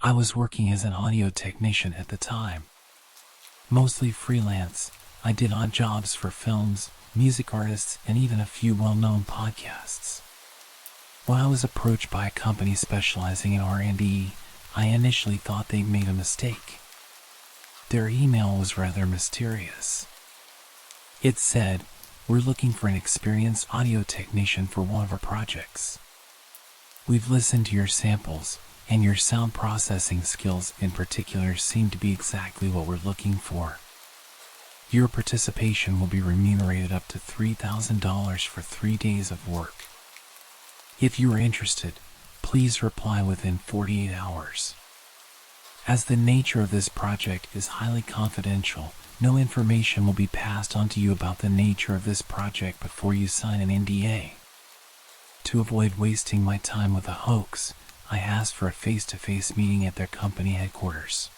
I was working as an audio technician at the time. Mostly freelance, I did odd jobs for films, music artists, and even a few well-known podcasts. When I was approached by a company specializing in R&D, I initially thought they'd made a mistake. Their email was rather mysterious. It said, "We're looking for an experienced audio technician for one of our projects. We've listened to your samples, and your sound processing skills in particular seem to be exactly what we're looking for. Your participation will be remunerated up to $3,000 for 3 days of work. If you are interested, please reply within 48 hours. As the nature of this project is highly confidential, no information will be passed on to you about the nature of this project before you sign an NDA. To avoid wasting my time with a hoax, I asked for a face-to-face meeting at their company headquarters.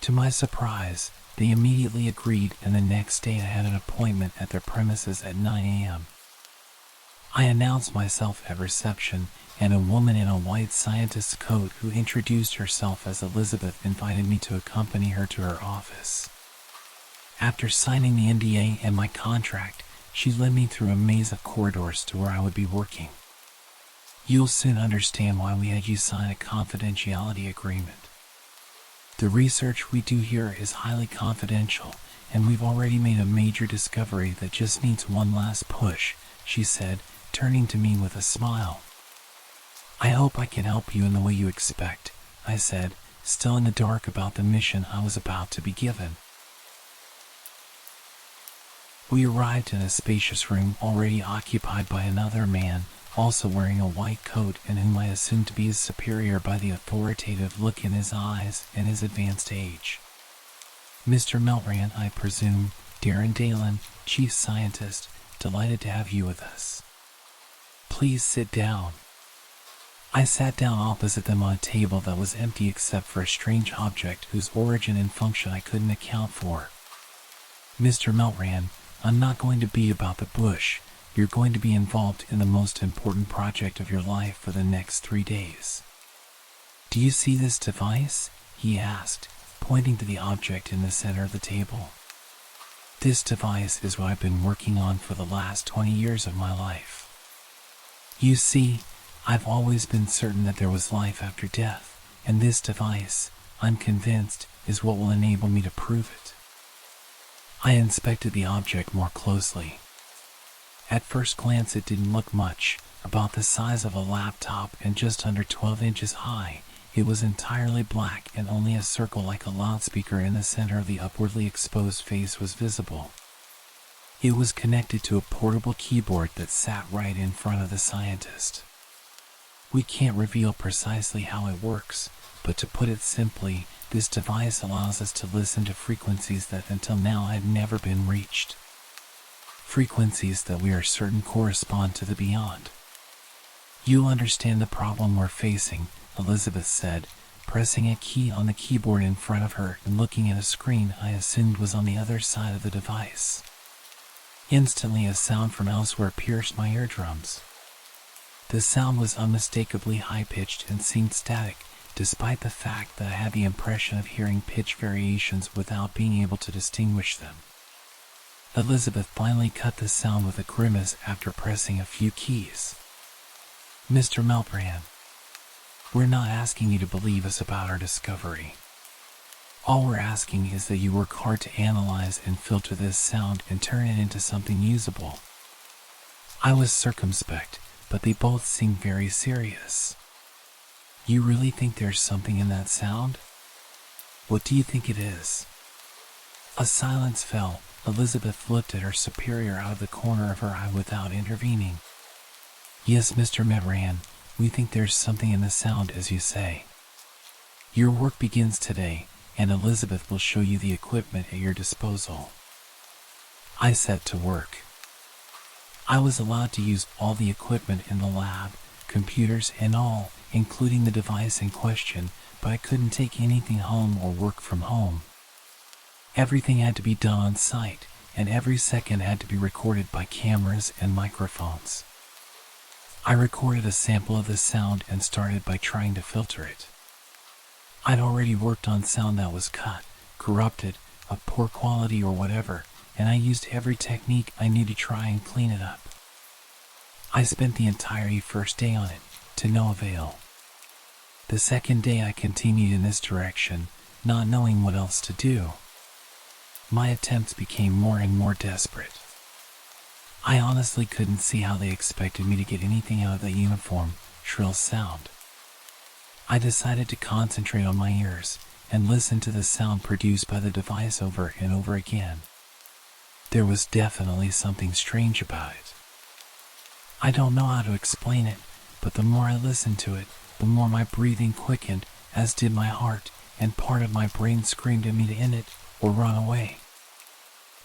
To my surprise, they immediately agreed, and the next day I had an appointment at their premises at 9 a.m. I announced myself at reception, and a woman in a white scientist's coat who introduced herself as Elizabeth invited me to accompany her to her office. After signing the NDA and my contract, she led me through a maze of corridors to where I would be working. You'll soon understand why we had you sign a confidentiality agreement. The research we do here is highly confidential, and we've already made a major discovery that just needs one last push," she said, turning to me with a smile. "I hope I can help you in the way you expect," I said, still in the dark about the mission I was about to be given. We arrived in a spacious room already occupied by another man, also wearing a white coat, and whom I assumed to be his superior by the authoritative look in his eyes and his advanced age. "Mr. Meltran, I presume, Darren Dalen, Chief Scientist, delighted to have you with us. Please sit down." I sat down opposite them on a table that was empty except for a strange object whose origin and function I couldn't account for. "Mr. Meltran, I'm not going to beat about the bush. You're going to be involved in the most important project of your life for the next 3 days. Do you see this device?" he asked, pointing to the object in the center of the table. "This device is what I've been working on for the last 20 years of my life. You see, I've always been certain that there was life after death, and this device, I'm convinced, is what will enable me to prove it." I inspected the object more closely. At first glance it didn't look much, about the size of a laptop and just under 12 inches high. It was entirely black, and only a circle like a loudspeaker in the center of the upwardly exposed face was visible. It was connected to a portable keyboard that sat right in front of the scientist. We can't reveal precisely how it works, but to put it simply, this device allows us to listen to frequencies that until now had never been reached. Frequencies that we are certain correspond to the beyond. "You'll understand the problem we're facing," Elizabeth said, pressing a key on the keyboard in front of her and looking at a screen I assumed was on the other side of the device. Instantly a sound from elsewhere pierced my eardrums. The sound was unmistakably high-pitched and seemed static, despite the fact that I had the impression of hearing pitch variations without being able to distinguish them. Elizabeth finally cut the sound with a grimace after pressing a few keys. "Mr. Meltran, we're not asking you to believe us about our discovery. All we're asking is that you work hard to analyze and filter this sound and turn it into something usable." I was circumspect, but they both seemed very serious. "You really think there's something in that sound? What do you think it is?" A silence fell. Elizabeth looked at her superior out of the corner of her eye without intervening. "Yes, Mr. Meltran, we think there's something in the sound, as you say. Your work begins today, and Elizabeth will show you the equipment at your disposal." I set to work. I was allowed to use all the equipment in the lab, computers and all, including the device in question, but I couldn't take anything home or work from home. Everything had to be done on site, and every second had to be recorded by cameras and microphones. I recorded a sample of the sound and started by trying to filter it. I'd already worked on sound that was cut, corrupted, of poor quality or whatever, and I used every technique I knew to try and clean it up. I spent the entire first day on it, to no avail. The second day I continued in this direction, not knowing what else to do. My attempts became more and more desperate. I honestly couldn't see how they expected me to get anything out of that uniform, shrill sound. I decided to concentrate on my ears and listen to the sound produced by the device over and over again. There was definitely something strange about it. I don't know how to explain it, but the more I listened to it, the more my breathing quickened, as did my heart, and part of my brain screamed at me to end it or run away.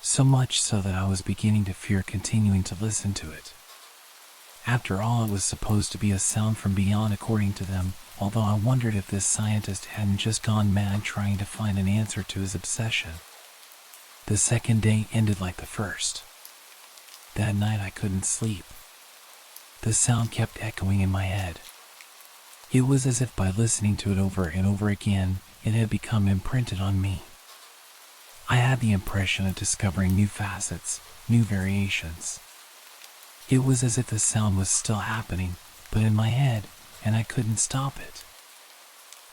So much so that I was beginning to fear continuing to listen to it. After all, it was supposed to be a sound from beyond according to them, although I wondered if this scientist hadn't just gone mad trying to find an answer to his obsession. The second day ended like the first. That night I couldn't sleep. The sound kept echoing in my head. It was as if by listening to it over and over again, it had become imprinted on me. I had the impression of discovering new facets, new variations. It was as if the sound was still happening, but in my head, and I couldn't stop it.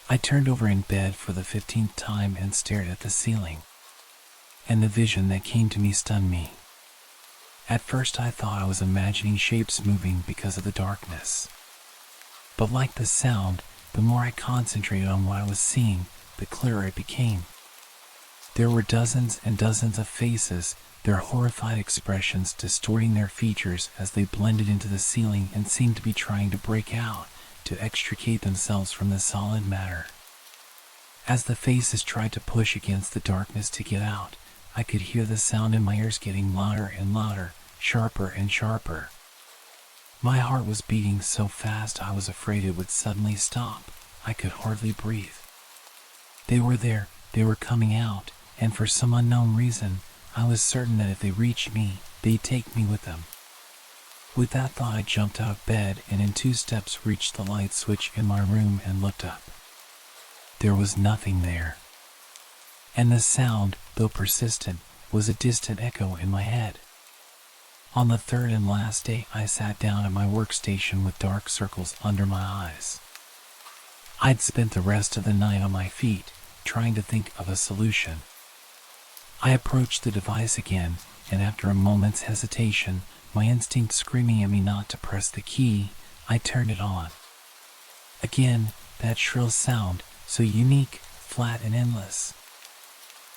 I turned over in bed for the 15th time and stared at the ceiling. And the vision that came to me stunned me. At first I thought I was imagining shapes moving because of the darkness. But like the sound, the more I concentrated on what I was seeing, the clearer it became. There were dozens and dozens of faces, their horrified expressions distorting their features as they blended into the ceiling and seemed to be trying to break out, to extricate themselves from the solid matter. As the faces tried to push against the darkness to get out, I could hear the sound in my ears getting louder and louder, sharper and sharper. My heart was beating so fast I was afraid it would suddenly stop. I could hardly breathe. They were there, they were coming out, and for some unknown reason, I was certain that if they reached me, they'd take me with them. With that thought, I jumped out of bed and in 2 steps reached the light switch in my room and looked up. There was nothing there. And the sound, though persistent, was a distant echo in my head. On the third and last day, I sat down at my workstation with dark circles under my eyes. I'd spent the rest of the night on my feet, trying to think of a solution. I approached the device again, and after a moment's hesitation, my instinct screaming at me not to press the key, I turned it on. Again, that shrill sound, so unique, flat and endless.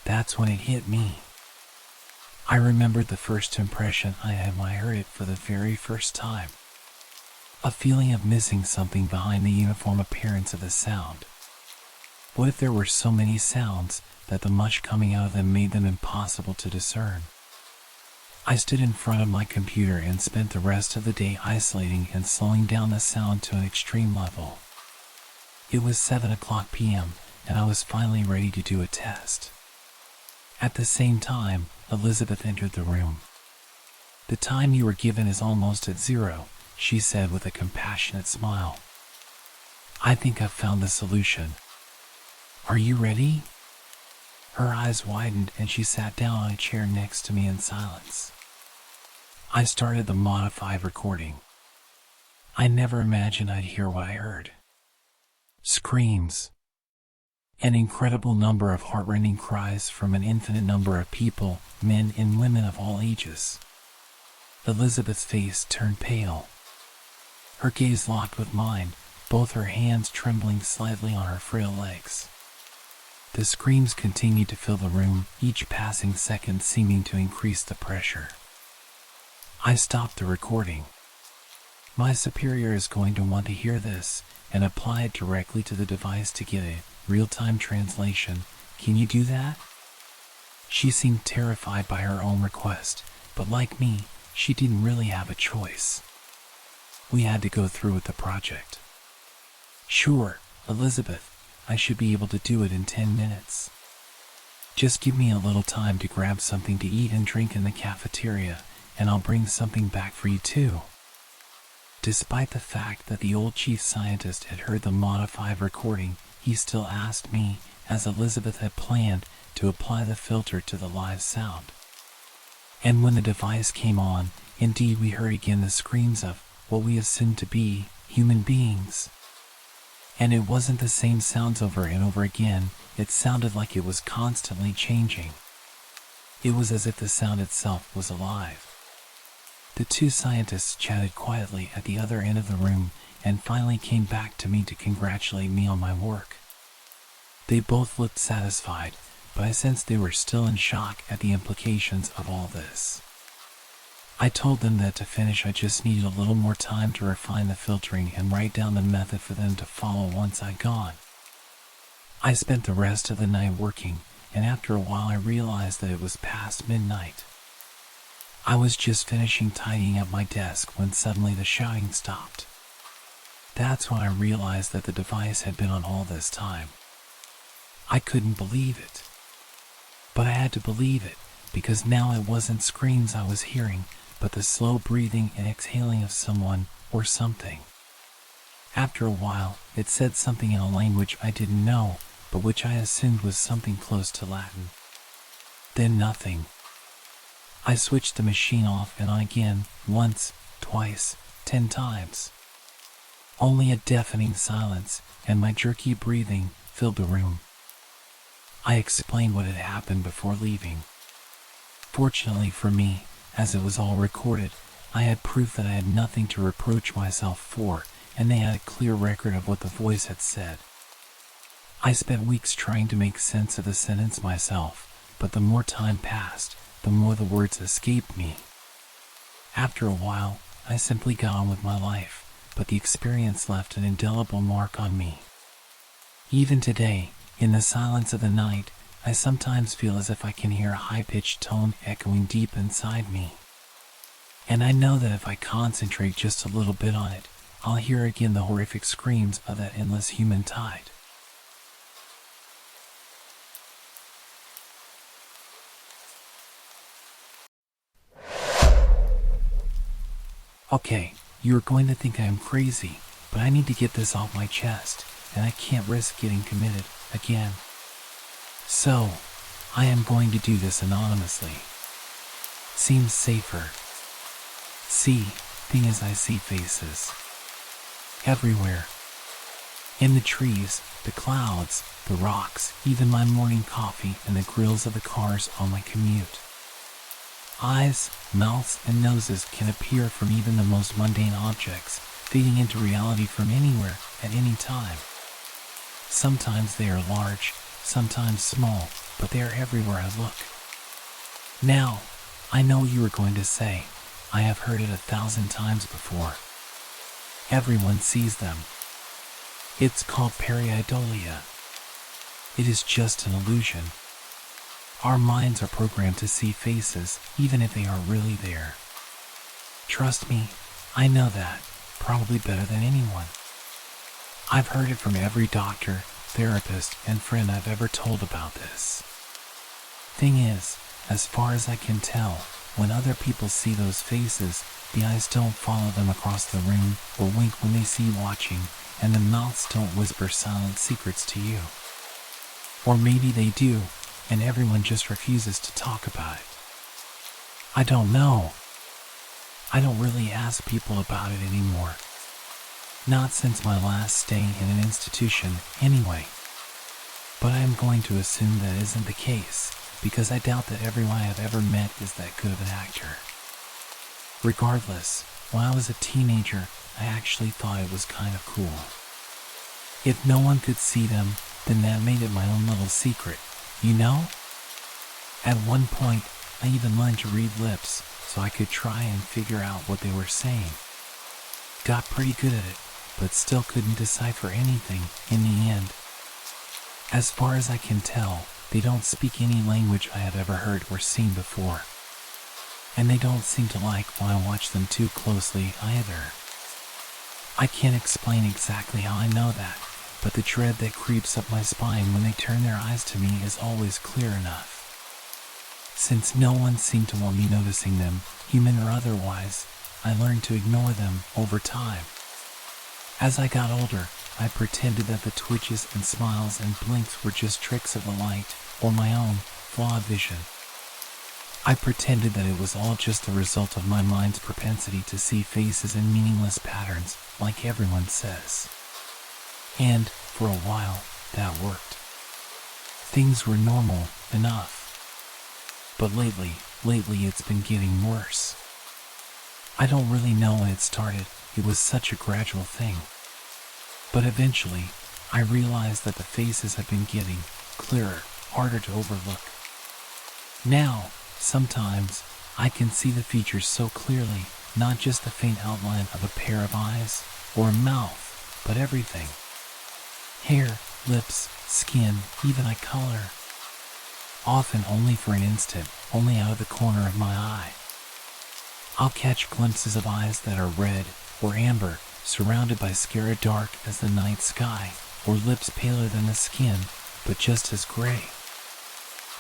That's when it hit me. I remembered the first impression I had when I heard it for the very first time. A feeling of missing something behind the uniform appearance of the sound. What if there were so many sounds that the much coming out of them made them impossible to discern? I stood in front of my computer and spent the rest of the day isolating and slowing down the sound to an extreme level. It was 7:00 p.m., and I was finally ready to do a test. At the same time, Elizabeth entered the room. "The time you were given is almost at 0, she said with a compassionate smile. "I think I've found the solution. Are you ready?" Her eyes widened and she sat down on a chair next to me in silence. I started the modified recording. I never imagined I'd hear what I heard. Screams. An incredible number of heartrending cries from an infinite number of people, men and women of all ages. Elizabeth's face turned pale. Her gaze locked with mine, both her hands trembling slightly on her frail legs. The screams continued to fill the room, each passing second seeming to increase the pressure. I stopped the recording. My superior is going to want to hear this and apply it directly to the device to get a real-time translation. Can you do that? She seemed terrified by her own request, but like me, she didn't really have a choice. We had to go through with the project. Sure, Elizabeth, I should be able to do it in 10 minutes. Just give me a little time to grab something to eat and drink in the cafeteria, and I'll bring something back for you too. Despite the fact that the old chief scientist had heard the modified recording, he still asked me, as Elizabeth had planned, to apply the filter to the live sound. And when the device came on, indeed we heard again the screams of what we assumed to be human beings. And it wasn't the same sounds over and over again, it sounded like it was constantly changing. It was as if the sound itself was alive. The two scientists chatted quietly at the other end of the room and finally came back to me to congratulate me on my work. They both looked satisfied, but I sensed they were still in shock at the implications of all this. I told them that to finish I just needed a little more time to refine the filtering and write down the method for them to follow once I'd gone. I spent the rest of the night working, and after a while I realized that it was past midnight. I was just finishing tidying up my desk when suddenly the shouting stopped. That's when I realized that the device had been on all this time. I couldn't believe it. But I had to believe it, because now it wasn't screams I was hearing, but the slow breathing and exhaling of someone or something. After a while, it said something in a language I didn't know, but which I assumed was something close to Latin. Then nothing. I switched the machine off and on again, once, twice, 10 times. Only a deafening silence and my jerky breathing filled the room. I explained what had happened before leaving. Fortunately for me, as it was all recorded, I had proof that I had nothing to reproach myself for, and they had a clear record of what the voice had said. I spent weeks trying to make sense of the sentence myself, but the more time passed, the more the words escaped me. After a while, I simply got on with my life, but the experience left an indelible mark on me. Even today, in the silence of the night, I sometimes feel as if I can hear a high-pitched tone echoing deep inside me. And I know that if I concentrate just a little bit on it, I'll hear again the horrific screams of that endless human tide. Okay, you're going to think I am crazy, but I need to get this off my chest, and I can't risk getting committed again. So, I am going to do this anonymously. Seems safer. See, thing is I see faces. Everywhere. In the trees, the clouds, the rocks, even my morning coffee and the grills of the cars on my commute. Eyes, mouths, and noses can appear from even the most mundane objects, fading into reality from anywhere, at any time. Sometimes they are large, sometimes small, but they are everywhere I look. Now, I know what you are going to say. I have heard it 1,000 times before. Everyone sees them. It's called pareidolia. It is just an illusion. Our minds are programmed to see faces, even if they are really there. Trust me, I know that, probably better than anyone. I've heard it from every doctor, therapist, and friend I've ever told about this. Thing is, as far as I can tell, when other people see those faces, the eyes don't follow them across the room or wink when they see watching, and the mouths don't whisper silent secrets to you. Or maybe they do, and everyone just refuses to talk about it. I don't know. I don't really ask people about it anymore. Not since my last stay in an institution, anyway. But I am going to assume that isn't the case, because I doubt that everyone I have ever met is that good of an actor. Regardless, when I was a teenager, I actually thought it was kind of cool. If no one could see them, then that made it my own little secret, you know? At one point, I even learned to read lips, so I could try and figure out what they were saying. Got pretty good at it, but still couldn't decipher anything in the end. As far as I can tell, they don't speak any language I have ever heard or seen before. And they don't seem to like when I watch them too closely either. I can't explain exactly how I know that, but the dread that creeps up my spine when they turn their eyes to me is always clear enough. Since no one seemed to want me noticing them, human or otherwise, I learned to ignore them over time. As I got older, I pretended that the twitches and smiles and blinks were just tricks of the light, or my own flawed vision. I pretended that it was all just the result of my mind's propensity to see faces and meaningless patterns, like everyone says. And, for a while, that worked. Things were normal enough. But lately it's been getting worse. I don't really know when it started. It was such a gradual thing. But eventually, I realized that the faces have been getting clearer, harder to overlook. Now, sometimes, I can see the features so clearly, not just the faint outline of a pair of eyes or a mouth, but everything. Hair, lips, skin, even eye color. Often only for an instant, only out of the corner of my eye. I'll catch glimpses of eyes that are red or amber, surrounded by scary dark as the night sky, or lips paler than the skin, but just as gray.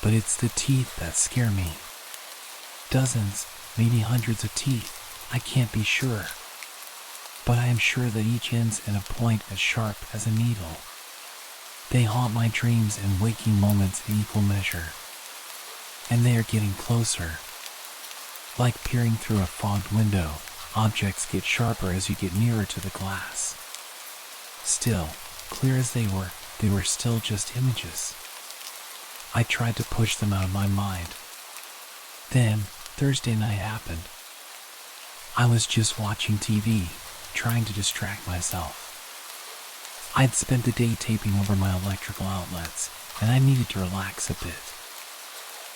But it's the teeth that scare me. Dozens, maybe hundreds of teeth, I can't be sure. But I am sure that each ends in a point as sharp as a needle. They haunt my dreams and waking moments in equal measure. And they are getting closer. Like peering through a fogged window, objects get sharper as you get nearer to the glass. Still, clear as they were still just images. I tried to push them out of my mind. Then, Thursday night happened. I was just watching TV, trying to distract myself. I'd spent the day taping over my electrical outlets, and I needed to relax a bit.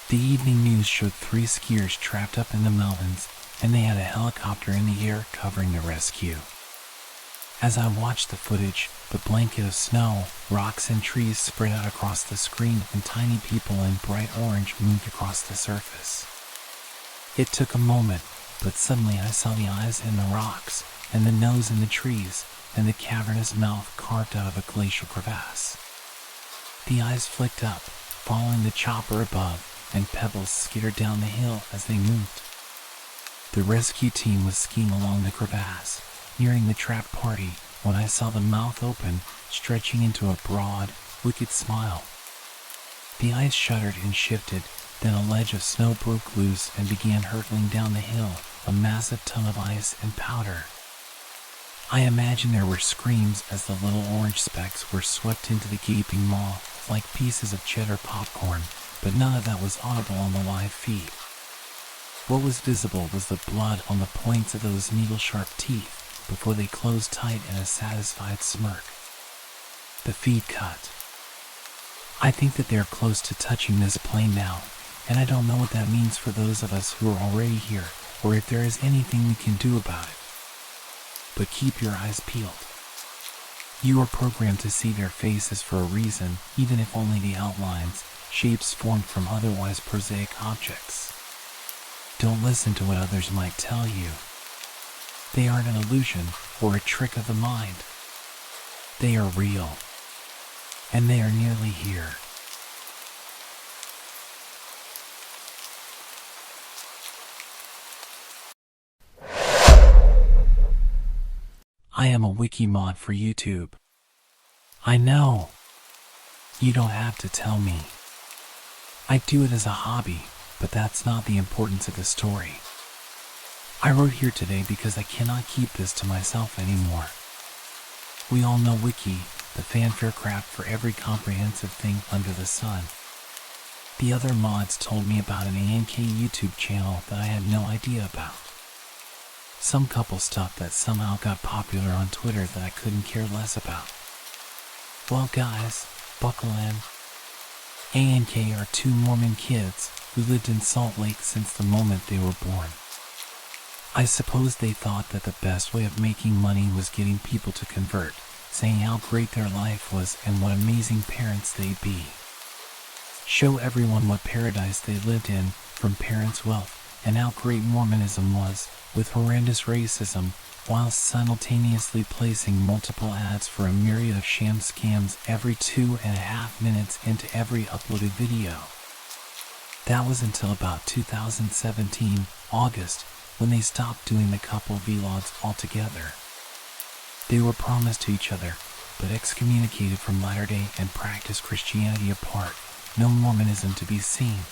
The evening news showed 3 skiers trapped up in the mountains, and they had a helicopter in the air covering the rescue. As I watched the footage, the blanket of snow, rocks and trees spread out across the screen, and tiny people in bright orange moved across the surface. It took a moment, but suddenly I saw the eyes in the rocks, and the nose in the trees, and the cavernous mouth carved out of a glacial crevasse. The eyes flicked up, following the chopper above, and pebbles skittered down the hill as they moved. The rescue team was skiing along the crevasse, nearing the trapped party, when I saw the mouth open, stretching into a broad, wicked smile. The ice shuddered and shifted, then a ledge of snow broke loose and began hurtling down the hill, a massive ton of ice and powder. I imagine there were screams as the little orange specks were swept into the gaping maw, like pieces of cheddar popcorn, but none of that was audible on the live feed. What was visible was the blood on the points of those needle-sharp teeth, before they closed tight in a satisfied smirk. The feed cut. I think that they're close to touching this plane now, and I don't know what that means for those of us who are already here, or if there is anything we can do about it. But keep your eyes peeled. You are programmed to see their faces for a reason, even if only the outlines, shapes formed from otherwise prosaic objects. Don't listen to what others might tell you. They aren't an illusion or a trick of the mind. They are real. And they are nearly here. I am a wiki mod for YouTube. I know. You don't have to tell me. I do it as a hobby, but that's not the importance of the story. I wrote here today because I cannot keep this to myself anymore. We all know Wiki, the fanfare craft for every comprehensive thing under the sun. The other mods told me about an ANK YouTube channel that I had no idea about. Some couple stuff that somehow got popular on Twitter that I couldn't care less about. Well guys, buckle in. ANK are 2 Mormon kids who lived in Salt Lake since the moment they were born. I suppose they thought that the best way of making money was getting people to convert, saying how great their life was and what amazing parents they'd be. Show everyone what paradise they lived in, from parents' wealth, and how great Mormonism was, with horrendous racism, while simultaneously placing multiple ads for a myriad of sham scams every 2.5 minutes into every uploaded video. That was until about 2017, August, when they stopped doing the couple vlogs altogether. They were promised to each other, but excommunicated from Latter-day and practiced Christianity apart. No Mormonism to be seen.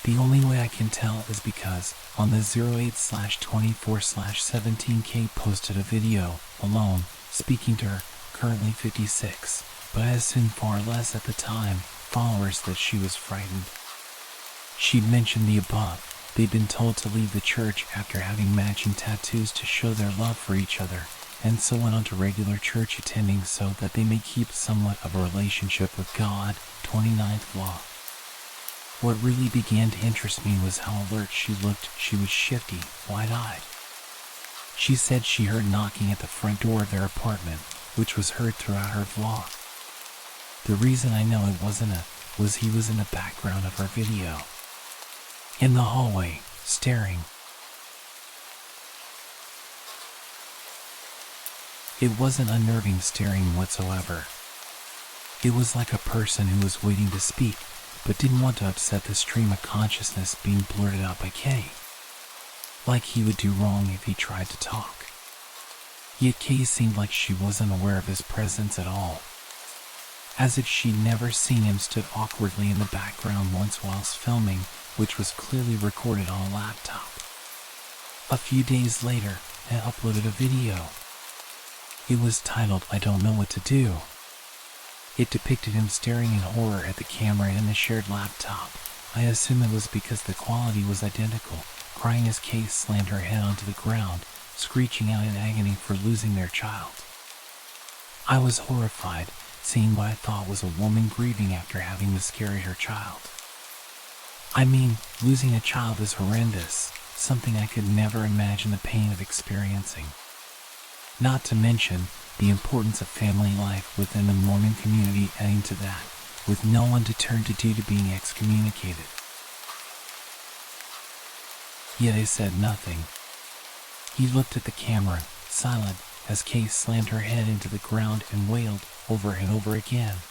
The only way I can tell is because, on the 08/24/17K posted a video, alone, speaking to her, currently 56, but I assumed far less at the time, followers that she was frightened. She'd mentioned the above. They'd been told to leave the church after having matching tattoos to show their love for each other, and so went on to regular church attending so that they may keep somewhat of a relationship with God. 29th law. What really began to interest me was how alert she looked. She was shifty, wide-eyed. She said she heard knocking at the front door of their apartment, which was heard throughout her vlog. The reason I know it wasn't was he was in the background of her video. In the hallway, staring. It wasn't unnerving staring whatsoever. It was like a person who was waiting to speak, but didn't want to upset the stream of consciousness being blurted out by Kay. Like he would do wrong if he tried to talk. Yet Kay seemed like she wasn't aware of his presence at all. As if she'd never seen him, stood awkwardly in the background once whilst filming, which was clearly recorded on a laptop. A few days later, I uploaded a video. It was titled "I Don't Know What to Do." It depicted him staring in horror at the camera in the shared laptop. I assume it was because the quality was identical, crying as Kay slammed her head onto the ground, screeching out in agony for losing their child. I was horrified, seeing what I thought was a woman grieving after having miscarried her child. I mean, losing a child is horrendous, something I could never imagine the pain of experiencing. Not to mention the importance of family life within the Mormon community, adding to that, with no one to turn to due to being excommunicated. Yet I said nothing. He looked at the camera, silent, as Kay slammed her head into the ground and wailed over and over again.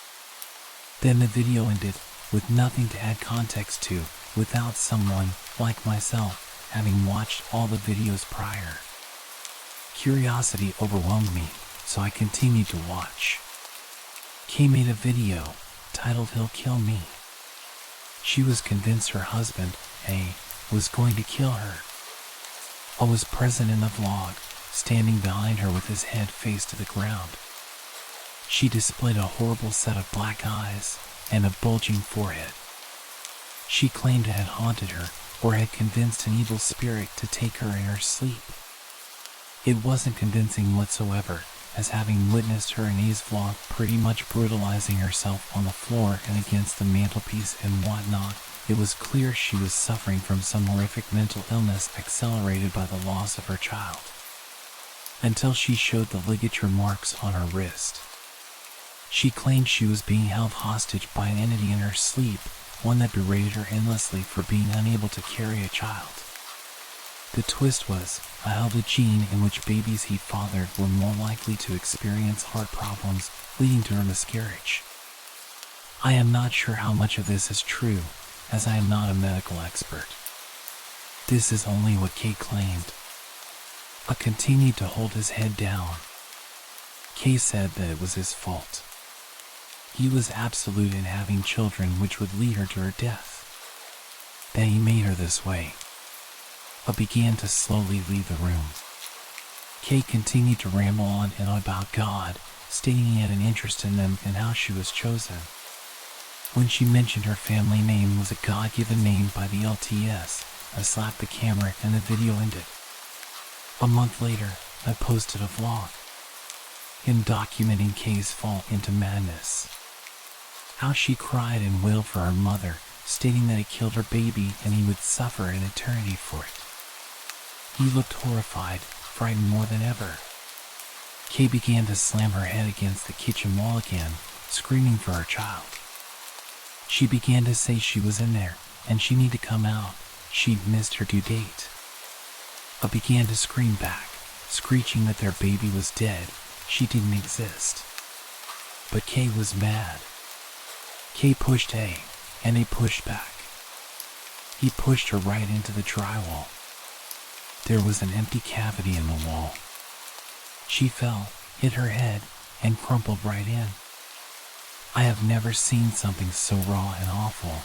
Then the video ended, with nothing to add context to, without someone, like myself, having watched all the videos prior. Curiosity overwhelmed me, so I continued to watch. Kay made a video, titled "He'll Kill Me." She was convinced her husband, A, was going to kill her. I was present in the vlog, standing behind her with his head face to the ground. She displayed a horrible set of black eyes and a bulging forehead. She claimed it had haunted her, or had convinced an evil spirit to take her in her sleep. It wasn't convincing whatsoever, as having witnessed her in A's vlog pretty much brutalizing herself on the floor and against the mantelpiece and whatnot, it was clear she was suffering from some horrific mental illness accelerated by the loss of her child. Until she showed the ligature marks on her wrist. She claimed she was being held hostage by an entity in her sleep, one that berated her endlessly for being unable to carry a child. The twist was, I held a gene in which babies he fathered were more likely to experience heart problems, leading to her miscarriage. I am not sure how much of this is true, as I am not a medical expert. This is only what Kay claimed. I continued to hold his head down. Kay said that it was his fault. He was absolute in having children, which would lead her to her death. That he made her this way. I began to slowly leave the room. Kay continued to ramble on and on about God, stating he had an interest in them and how she was chosen. When she mentioned her family name was a God-given name by the LTS, I slapped the camera and the video ended. A month later, I posted a vlog. Him documenting Kay's fall into madness. How she cried and wailed for her mother, stating that he killed her baby and he would suffer an eternity for it. He looked horrified, frightened more than ever. Kay began to slam her head against the kitchen wall again, screaming for her child. She began to say she was in there, and she needed to come out. She'd missed her due date. I began to scream back, screeching that their baby was dead, she didn't exist. But Kay was mad. Kay pushed A, and A pushed back. He pushed her right into the drywall. There was an empty cavity in the wall. She fell, hit her head, and crumpled right in. I have never seen something so raw and awful.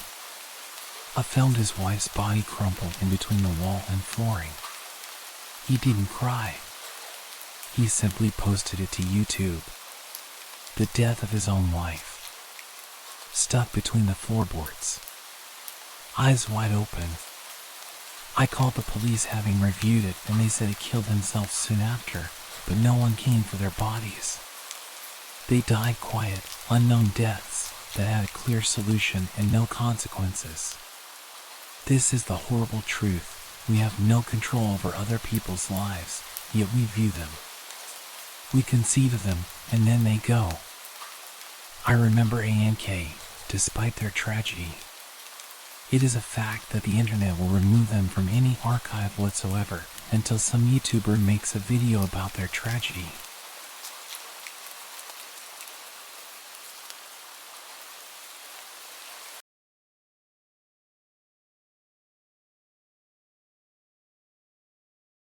I found his wife's body crumpled in between the wall and flooring. He didn't cry. He simply posted it to YouTube. The death of his own wife. Stuck between the floorboards. Eyes wide open. I called the police having reviewed it, and they said it killed themselves soon after, but no one came for their bodies. They died quiet, unknown deaths that had a clear solution and no consequences. This is the horrible truth. We have no control over other people's lives, yet we view them. We conceive of them, and then they go. I remember ANK, despite their tragedy. It is a fact that the internet will remove them from any archive whatsoever until some YouTuber makes a video about their tragedy.